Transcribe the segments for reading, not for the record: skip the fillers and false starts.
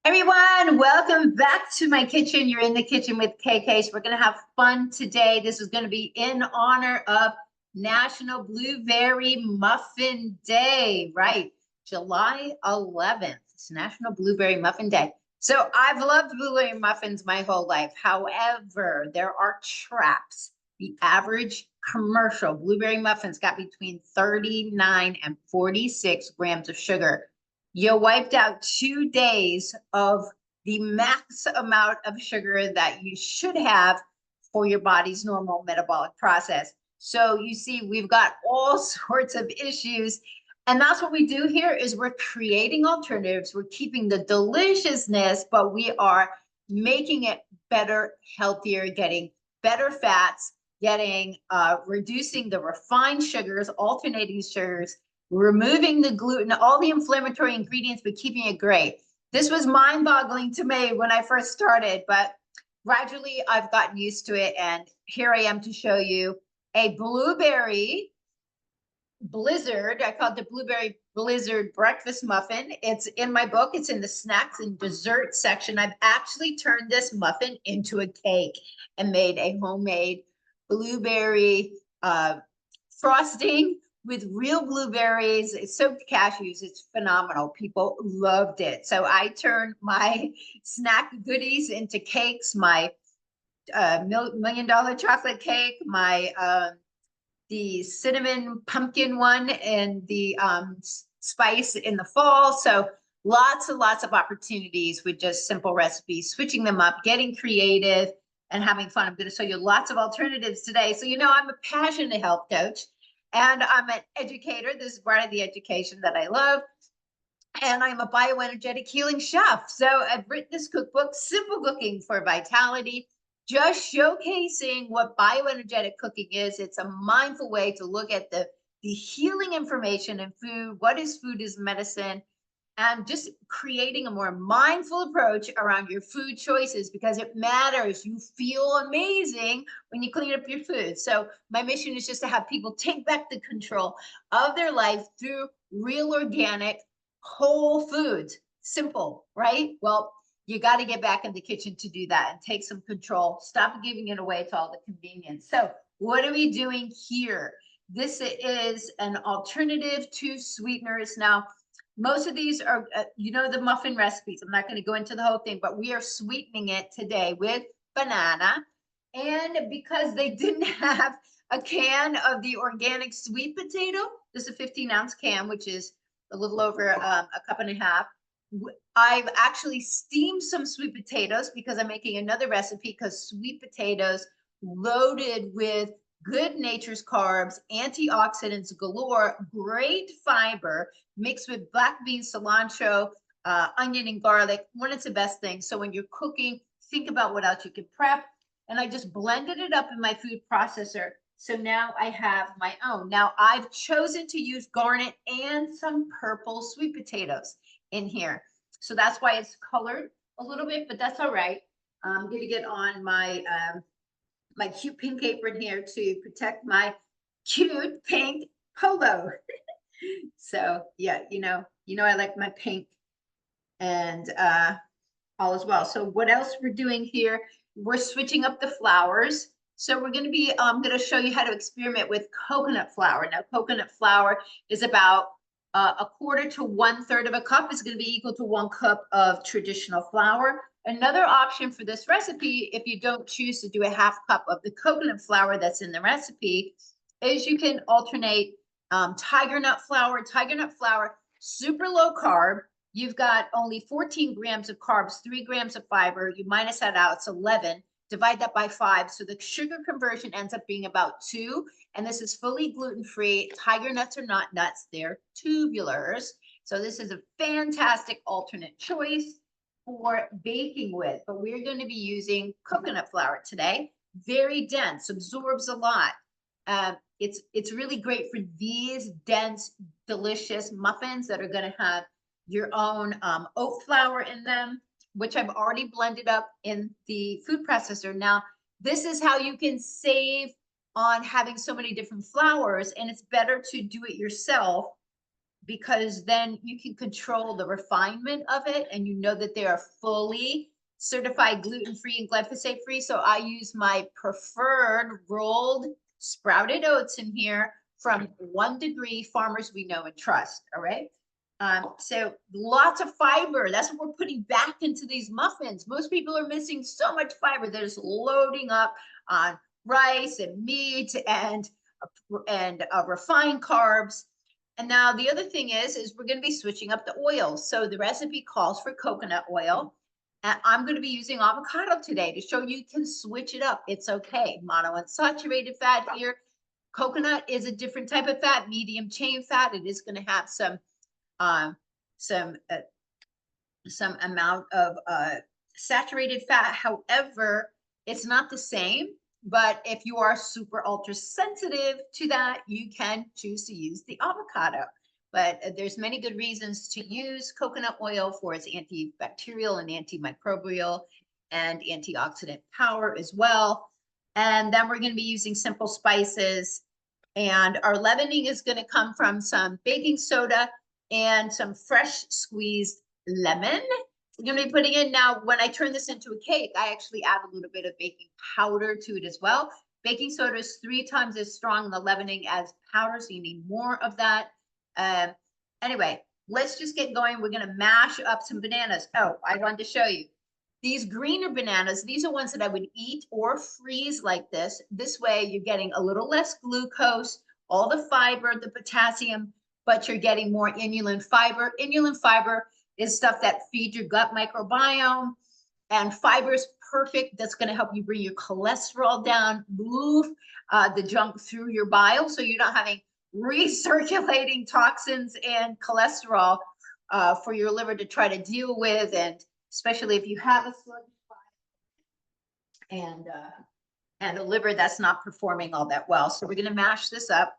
Everyone, welcome back to my kitchen. You're in the kitchen with KK. So we're going to have fun today. This is going to be in honor of National Blueberry Muffin Day, right? July 11th. It's National Blueberry Muffin Day. So I've loved blueberry muffins my whole life. However, there are traps. The average commercial blueberry muffins got between 39 and 46 grams of sugar. You wiped out 2 days of the max amount of sugar that you should have for your body's normal metabolic process. So you see, we've got all sorts of issues. And that's what we do here is we're creating alternatives. We're keeping the deliciousness, but we are making it better, healthier, getting better fats, getting reducing the refined sugars, alternating sugars, removing the gluten, all the inflammatory ingredients, but keeping it great. This was mind-boggling to me when I first started, but gradually I've gotten used to it. And here I am to show you a blueberry blizzard. I call it the Blueberry Blizzard Breakfast Muffin. It's in my book. It's in the snacks and dessert section. I've actually turned this muffin into a cake and made a homemade blueberry frosting with real blueberries. It's soaked cashews. It's phenomenal. People loved it. So I turned my snack goodies into cakes, my $1 million chocolate cake, my the cinnamon pumpkin one, and the spice in the fall. So lots and lots of opportunities with just simple recipes, switching them up, getting creative, and having fun. I'm going to show you lots of alternatives today. So, you know, I'm a passionate health coach and I'm an educator. This is part of the education that I love. And I'm a bioenergetic healing chef. So I've written this cookbook, Simple Cooking for Vitality, just showcasing what bioenergetic cooking is. It's a mindful way to look at the healing information in food. What is food as medicine? And just creating a more mindful approach around your food choices, because it matters. You feel amazing when you clean up your food. So my mission is just to have people take back the control of their life through real, organic, whole foods. Simple, right? Well, you got to get back in the kitchen to do that and take some control. Stop giving it away to all the convenience. So what are we doing here? This is an alternative to sweeteners. Now, most of these are, you know, the muffin recipes. I'm not going to go into the whole thing, but we are sweetening it today with banana. And because they didn't have a can of the organic sweet potato, this is a 15-ounce can, which is a little over a cup and a half. I've actually steamed some sweet potatoes because I'm making another recipe, because sweet potatoes loaded with good nature's carbs, antioxidants galore, great fiber, mixed with black beans, cilantro, onion, and garlic. One, it's the best thing. So when you're cooking, think about what else you can prep. And I just blended it up in my food processor. So now I have my own. Now I've chosen to use garnet and some purple sweet potatoes in here. So that's why it's colored a little bit, but that's all right. I'm going to get on my my cute pink apron here to protect my cute pink polo. So yeah, you know, I like my pink and all as well. So what else we're doing here? We're switching up the flours. So we're going to be, I'm going to show you how to experiment with coconut flour. Now, coconut flour is about a quarter to 1/3 of a cup. Is going to be equal to 1 cup of traditional flour. Another option for this recipe, if you don't choose to do a 1/2 cup of the coconut flour that's in the recipe, is you can alternate tiger nut flour. Tiger nut flour, super low carb. You've got only 14 grams of carbs, 3 grams of fiber. You minus that out, it's 11. Divide that by 5. So the sugar conversion ends up being about 2. And this is fully gluten-free. Tiger nuts are not nuts, they're tubulars. So this is a fantastic alternate choice for baking with. But we're going to be using coconut flour today. Very dense, absorbs a lot. It's really great for these dense, delicious muffins that are going to have your own oat flour in them, which I've already blended up in the food processor. Now, this is how you can save on having so many different flours, and it's better to do it yourself because then you can control the refinement of it, and you know that they are fully certified gluten-free and glyphosate-free. So I use my preferred rolled sprouted oats in here from 1 Degree Farmers we know and trust. All right. So lots of fiber. That's what we're putting back into these muffins. Most people are missing so much fiber. They're just loading up on rice and meat and refined carbs. And now the other thing is we're going to be switching up the oil. So the recipe calls for coconut oil. And I'm going to be using avocado today to show you can switch it up. It's okay. Monounsaturated fat here. Coconut is a different type of fat, medium chain fat. It is going to have some amount of saturated fat. However, it's not the same. But if you are super ultra sensitive to that, you can choose to use the avocado. But there's many good reasons to use coconut oil for its antibacterial and antimicrobial and antioxidant power as well. And then we're going to be using simple spices. And our leavening is going to come from some baking soda and some fresh squeezed lemon. We're going to be putting in now, when I turn this into a cake, I actually add a little bit of baking powder to it as well. Baking soda is 3 times as strong in the leavening as powder, so you need more of that. Anyway, let's just get going. We're going to mash up some bananas. Oh, I wanted to show you. These greener bananas, these are ones that I would eat or freeze like this. This way you're getting a little less glucose, all the fiber, the potassium, but you're getting more inulin fiber. Inulin fiber is stuff that feeds your gut microbiome, and fiber is perfect. That's going to help you bring your cholesterol down, move the junk through your bile, so you're not having recirculating toxins and cholesterol for your liver to try to deal with, and especially if you have a sluggish bile and a liver that's not performing all that well. So we're going to mash this up.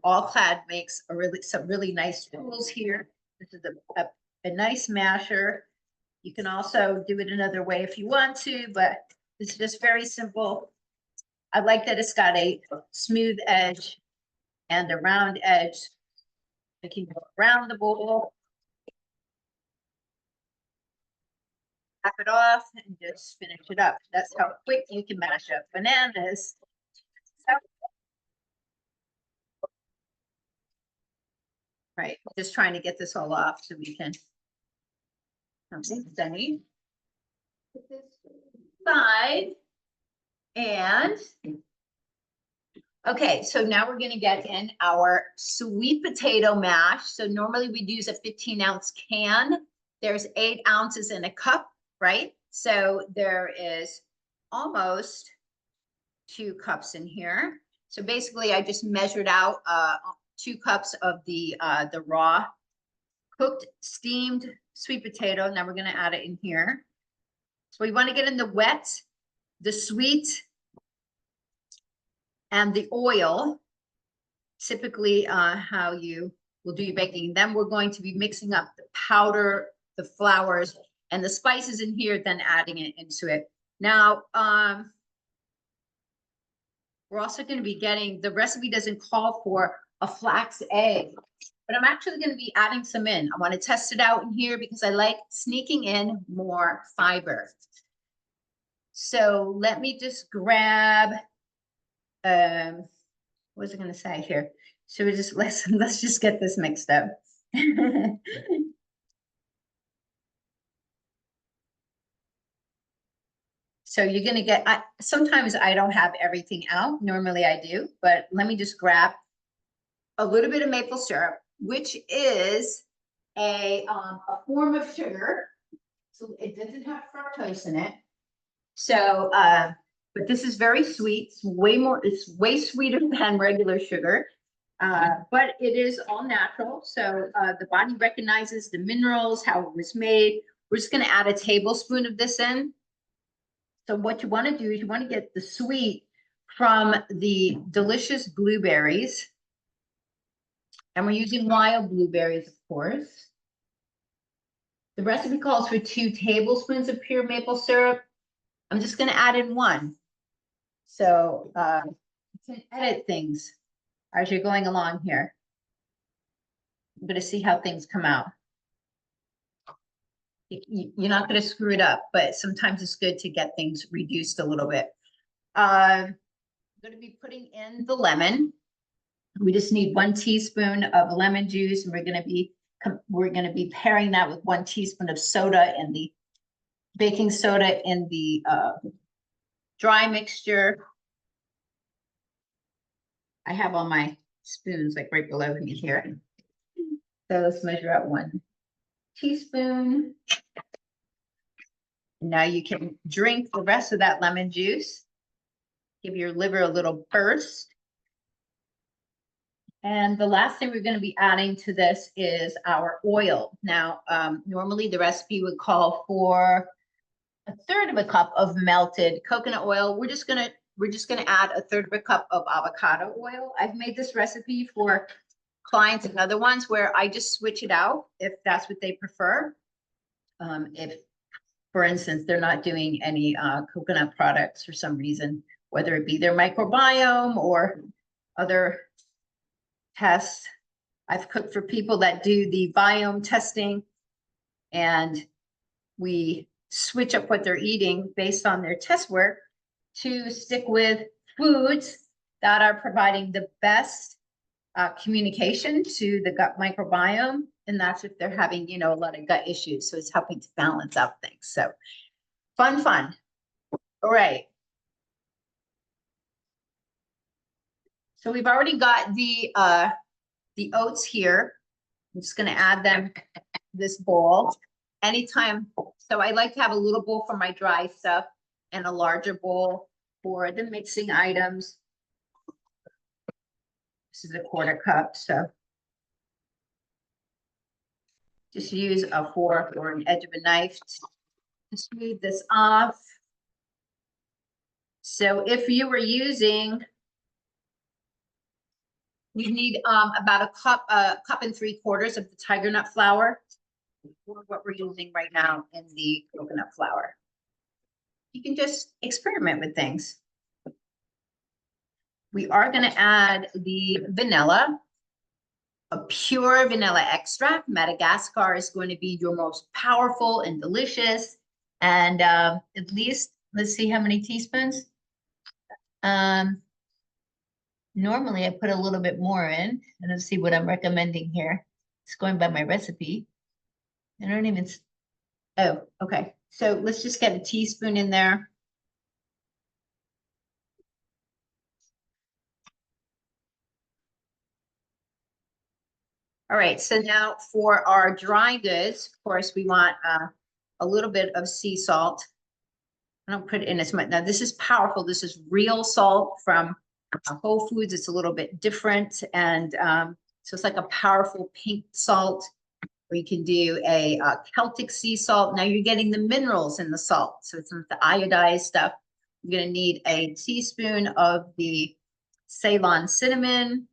All Clad makes some really nice tools here. This is a nice masher. You can also do it another way if you want to, but it's just very simple. I like that it's got a smooth edge and a round edge. I can go around the bowl, tap it off, and just finish it up. That's how quick you can mash up bananas. Right, just trying to get this all off so we can. Okay, Sunny. Put this side. And okay, so now we're going to get in our sweet potato mash. So normally we'd use a 15-ounce can. There's 8 ounces in a cup, right? So there is almost 2 cups in here. So basically I just measured out 2 cups of the raw cooked steamed sweet potato. Now we're going to add it in here. So we want to get in the wet, the sweet, and the oil, typically how you will do your baking. Then we're going to be mixing up the powder, the flours, and the spices in here, then adding it into it. Now, we're also going to be getting, the recipe doesn't call for a flax egg, but I'm actually going to be adding some in. I want to test it out in here because I like sneaking in more fiber. So let me just grab, what was I going to say here? Should we just, let's just get this mixed up. So you're going to get, sometimes I don't have everything out. Normally I do, but let me just grab a little bit of maple syrup, which is a form of sugar. So it doesn't have fructose in it. So, but this is very sweet. It's way sweeter than regular sugar. But it is all natural. So the body recognizes the minerals, how it was made. We're just going to add a tablespoon of this in. So what you want to do is you want to get the sweet from the delicious blueberries. And we're using wild blueberries, of course. The recipe calls for 2 tablespoons of pure maple syrup. I'm just going to add in 1. So you can edit things as you're going along here. I'm going to see how things come out. You're not going to screw it up, but sometimes it's good to get things reduced a little bit. I'm going to be putting in the lemon. We just need 1 teaspoon of lemon juice, and we're going to be pairing that with 1 teaspoon of soda and the baking soda in the dry mixture. I have all my spoons like right below me here. So let's measure out 1 teaspoon. Now you can drink the rest of that lemon juice. Give your liver a little burst. And the last thing we're going to be adding to this is our oil. Now, normally the recipe would call for 1/3 of a cup of melted coconut oil. We're just gonna add 1/3 of a cup of avocado oil. I've made this recipe for clients and other ones where I just switch it out if that's what they prefer. If, for instance, they're not doing any coconut products for some reason, whether it be their microbiome or other tests. I've cooked for people that do the biome testing, and we switch up what they're eating based on their test work to stick with foods that are providing the best communication to the gut microbiome. And that's if they're having, a lot of gut issues. So it's helping to balance out things. So fun. All right. So we've already got the oats here. I'm just going to add them to this bowl anytime. So I like to have a little bowl for my dry stuff and a larger bowl for the mixing items. This is a 1/4 cup, so just use a fork or an edge of a knife to smooth this off. So if you were using, you need about a cup and 3/4 of the tiger nut flour, or what we're using right now in the coconut flour. You can just experiment with things. We are going to add the vanilla, a pure vanilla extract. Madagascar is going to be your most powerful and delicious. And at least, let's see how many teaspoons. Normally I put a little bit more in, and let's see what I'm recommending here. It's going by my recipe. I don't even, oh, okay. So let's just get a teaspoon in there. All right, so now for our dry goods, of course, we want a little bit of sea salt. I don't put it in as much. Now, this is powerful. This is real salt from Whole Foods. It's a little bit different. And so it's like a powerful pink salt, or you can do a Celtic sea salt. Now you're getting the minerals in the salt. So it's not the iodized stuff. You're going to need a teaspoon of the Ceylon cinnamon.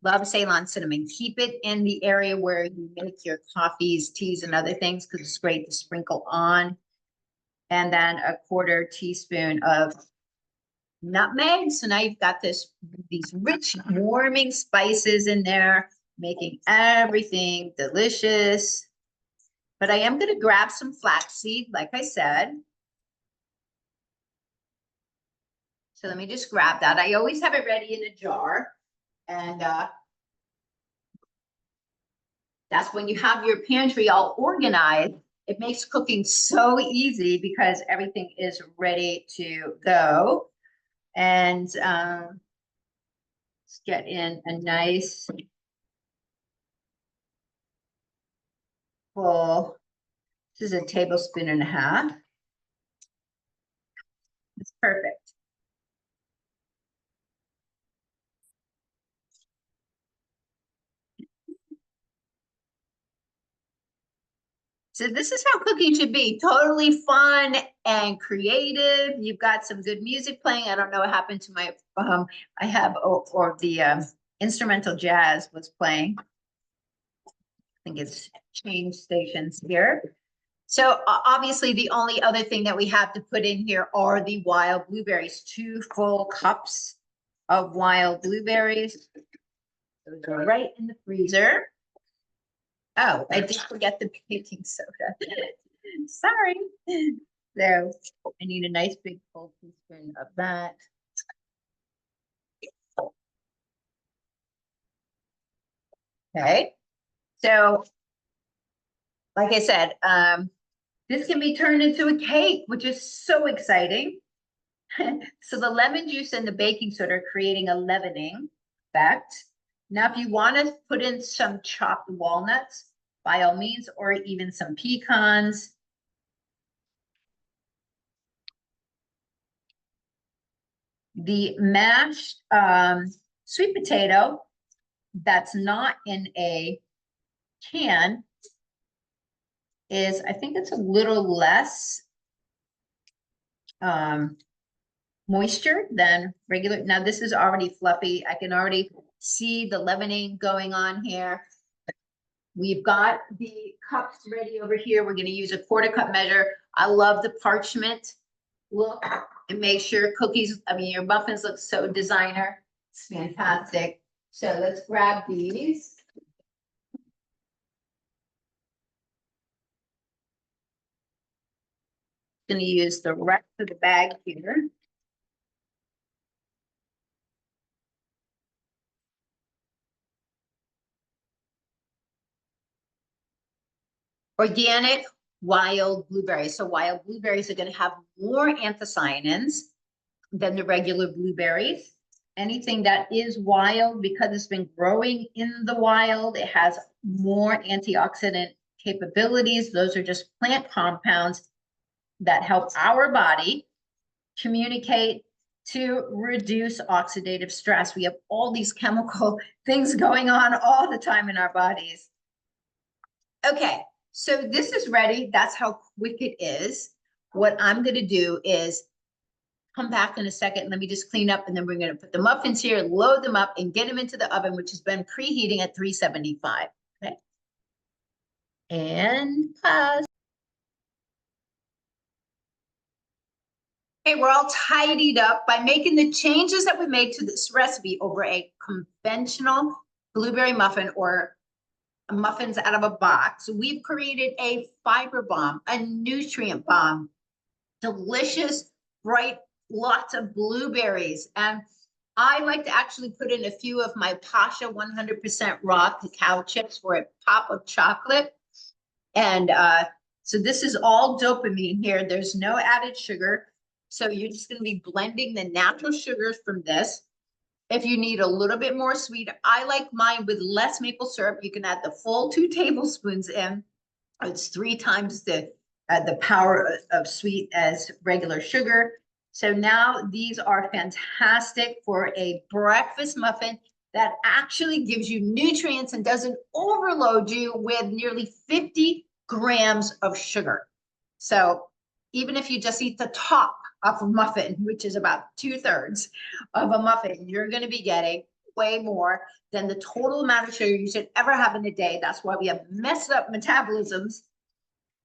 Love Ceylon cinnamon. Keep it in the area where you make your coffees, teas, and other things, because it's great to sprinkle on. And then a 1/4 teaspoon of nutmeg. So now you've got these rich, warming spices in there, making everything delicious. But I am going to grab some flaxseed, like I said. So let me just grab that. I always have it ready in a jar. And that's when you have your pantry all organized. It makes cooking so easy because everything is ready to go. And let's get in a nice full, this is a 1.5 tablespoons. It's perfect. So this is how cooking should be. Totally fun and creative. You've got some good music playing. I don't know what happened to my, I have, or the instrumental jazz was playing. I think it's changed stations here. So obviously the only other thing that we have to put in here are the wild blueberries, 2 full cups of wild blueberries. Those are right in the freezer. Oh, I did forget the baking soda. Sorry. So I need a nice big full teaspoon of that. Okay. So like I said, this can be turned into a cake, which is so exciting. So the lemon juice and the baking soda are creating a leavening effect. Now, if you want to put in some chopped walnuts, by all means, or even some pecans. The mashed sweet potato that's not in a can is, I think it's a little less moisture than regular. Now this is already fluffy. I can already see the leavening going on here. We've got the cups ready over here. We're going to use a 1/4 cup measure. I love the parchment look and make sure cookies, I mean, your muffins look so designer. It's fantastic. So let's grab these. Going to use the rest of the bag here. Organic wild blueberries. So wild blueberries are going to have more anthocyanins than the regular blueberries. Anything that is wild, because it's been growing in the wild, it has more antioxidant capabilities. Those are just plant compounds that help our body communicate to reduce oxidative stress. We have all these chemical things going on all the time in our bodies. Okay, so this is ready. That's how quick it is. What I'm going to do is come back in a second. Let me just clean up, and then we're going to put the muffins here, load them up, and get them into the oven, which has been preheating at 375. Okay. And pause. Okay, we're all tidied up by making the changes that we made to this recipe over a conventional blueberry muffin or muffins out of a box. We've created a fiber bomb, a nutrient bomb, delicious, bright, lots of blueberries. And I like to actually put in a few of my Pasha 100% raw cacao chips for a pop of chocolate. And so this is all dopamine here. There's no added sugar. So you're just going to be blending the natural sugars from this. If you need a little bit more sweet, I like mine with less maple syrup. You can add the full 2 tablespoons in. It's 3 times the power of sweet as regular sugar. So now these are fantastic for a breakfast muffin that actually gives you nutrients and doesn't overload you with nearly 50 grams of sugar. So even if you just eat the top of a muffin, which is about 2/3 of a muffin, you're going to be getting way more than the total amount of sugar you should ever have in a day. That's why we have messed up metabolisms.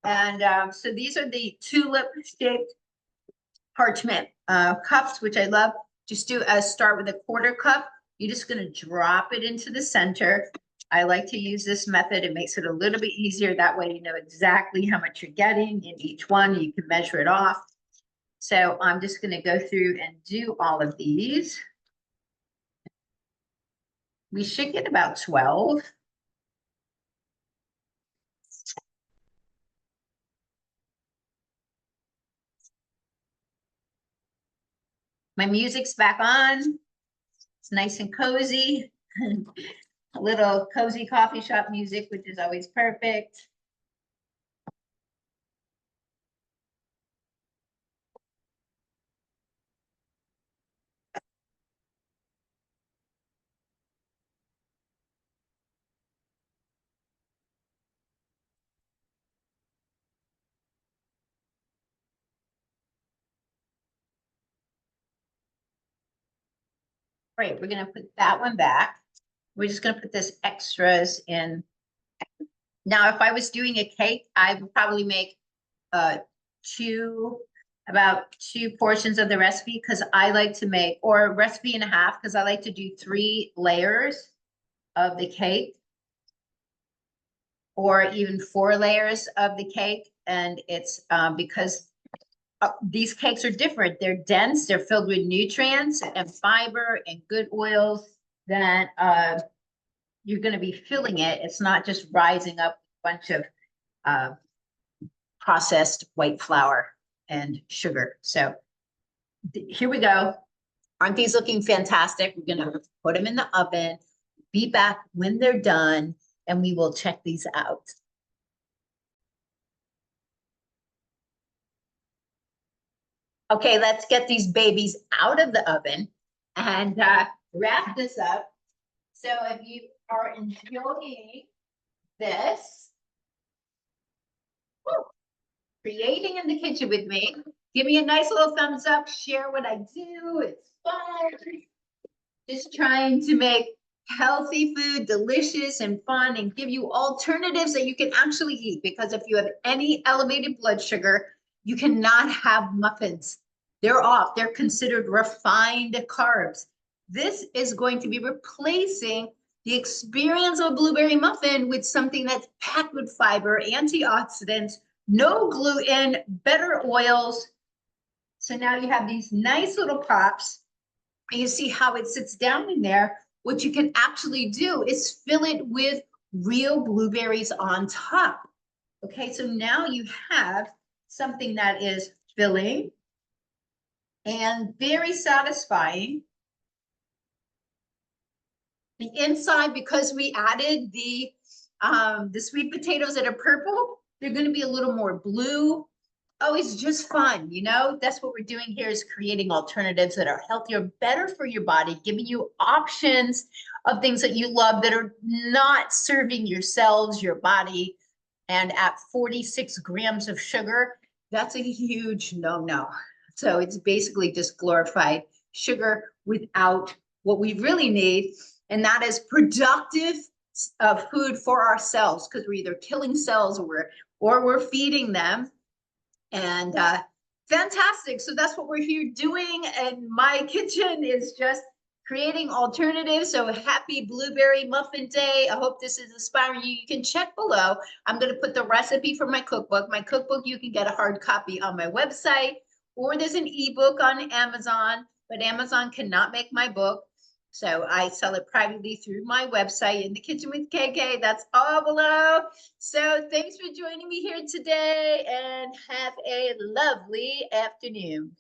And so these are the tulip-shaped parchment cups, which I love. Just do start with a 1/4 cup. You're just going to drop it into the center. I like to use this method. It makes it a little bit easier. That way you know exactly how much you're getting in each one. You can measure it off. So I'm just going to go through and do all of these. We should get about 12. My music's back on. It's nice and cozy. A little cozy coffee shop music, which is always perfect. Great, we're gonna put that one back. We're just gonna put this extras in. Now, if I was doing a cake, I would probably make about two portions of the recipe because I like to make, or a recipe and a half because I like to do 3 layers of the cake, or even 4 layers of the cake. And it's because these cakes are different. They're dense, they're filled with nutrients and fiber and good oils that you're going to be filling it. It's not just rising up a bunch of processed white flour and sugar. So here we go. Aren't these looking fantastic? We're going to put them in the oven, be back when they're done, and we will check these out. Okay, let's get these babies out of the oven and wrap this up. So if you are enjoying this, creating in the kitchen with me, give me a nice little thumbs up, share what I do. It's fun. Just trying to make healthy food delicious and fun and give you alternatives that you can actually eat, because if you have any elevated blood sugar, you cannot have muffins. They're off. They're considered refined carbs. This is going to be replacing the experience of a blueberry muffin with something that's packed with fiber, antioxidants, no gluten, better oils. So now you have these nice little pops. You see how it sits down in there. What you can actually do is fill it with real blueberries on top. Okay, so now you have something that is filling and very satisfying. The inside, because we added the sweet potatoes that are purple, they're going to be a little more blue. Oh, it's just fun, you know? That's what we're doing here, is creating alternatives that are healthier, better for your body, giving you options of things that you love that are not serving your cells, your body. And at 46 grams of sugar, that's a huge no-no. So it's basically just glorified sugar without what we really need, and that is productive food for our cells, because we're either killing cells or we're feeding them. And fantastic. So that's what we're here doing. And my kitchen is just creating alternatives. So happy Blueberry Muffin Day. I hope this is inspiring you. You can check below. I'm going to put the recipe for my cookbook. My cookbook, you can get a hard copy on my website, or there's an ebook on Amazon, but Amazon cannot make my book. So I sell it privately through my website, In the Kitchen with KK. That's all below. So thanks for joining me here today, and have a lovely afternoon.